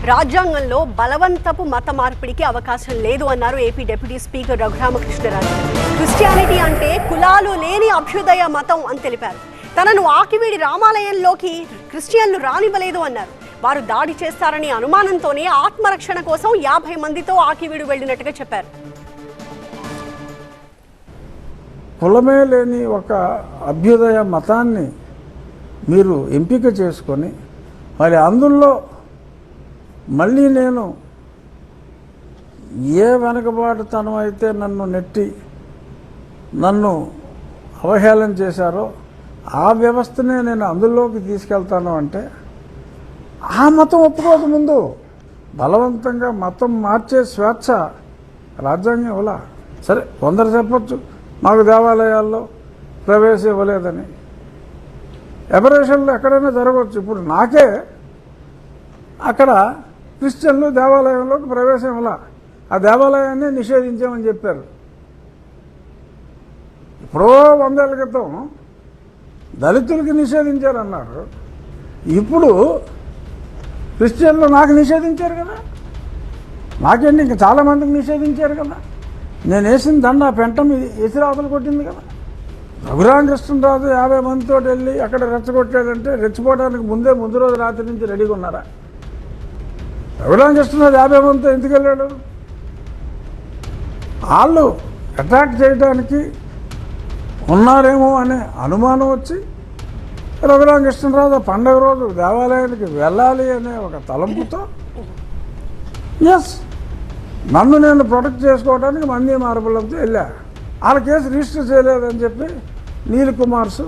రాజ్యాంగంలో బలవంతపు మత మార్పిడికి అవకాశం లేదు అన్నారు AP deputy speaker Raghuramakrishnaraju. Christianity అంటే కులాలు లేని అభ్యుదయ మతం అని తెలిపారు. తనను ఆకివీడి రామాలయంలోకి క్రిస్టియన్లు రానివ్వలేదు అన్నారు. వారు దాడి చేస్తారని అనుమానంతోనే ఆత్మరక్షణ కోసం 50 మందితో ఆకివీడు వెళ్లినట్టుగా చెప్పారు. కులమే లేని ఒక అభ్యుదయ మతాన్ని మీరు ఎంపిక చేసుకొని మరి అందులో మళ్ళీ నేను ఏ వెనకబాటుతనం అయితే నన్ను నెట్టి నన్ను అవహేళన చేశారో ఆ వ్యవస్థనే నేను అందులోకి తీసుకెళ్తాను అంటే ఆ మతం ఒప్పుకోదు. ముందు బలవంతంగా మతం మార్చే స్వేచ్ఛ రాజ్యాంగం ఇవ్వలా. సరే, కొందరు చెప్పచ్చు మాకు దేవాలయాల్లో ప్రవేశం ఇవ్వలేదని. ఎబరేషన్లు ఎక్కడైనా జరగవచ్చు. ఇప్పుడు నాకే అక్కడ క్రిస్టియన్లు దేవాలయంలోకి ప్రవేశం ఇవ్వలా, ఆ దేవాలయాన్ని నిషేధించామని చెప్పారు. ఎప్పుడో 100 ఏళ్ల క్రితం దళితులకి నిషేధించారన్నారు. ఇప్పుడు క్రిస్టియన్లు నాకు నిషేధించారు కదా, నాకేంటి ఇంకా చాలామందికి నిషేధించారు కదా. నేను వేసిన దండ పెంటం ఎసిరాతలు కొట్టింది కదా. రఘురామకృష్ణరాజు 50 మందితో వెళ్ళి అక్కడ రెచ్చగొట్టాడంటే రెచ్చిపోవడానికి ముందు రోజు రాత్రి నుంచి రెడీగా ఉన్నారా? రఘురామకృష్ణరాజు 50 మందితో ఎందుకు వెళ్ళాడు? వాళ్ళు అటాక్ చేయడానికి ఉన్నారేమో అనే అనుమానం వచ్చి రఘురామకృష్ణరాజు పండగ రోజు దేవాలయానికి వెళ్ళాలి అనే ఒక తలంపుతో నన్ను నేను ప్రొటెక్ట్ చేసుకోవడానికి మంది మార్బలంతో వెళ్ళా. వాళ్ళ కేసు రిజిస్టర్ చేయలేదని చెప్పి నీల్ కుమార్స్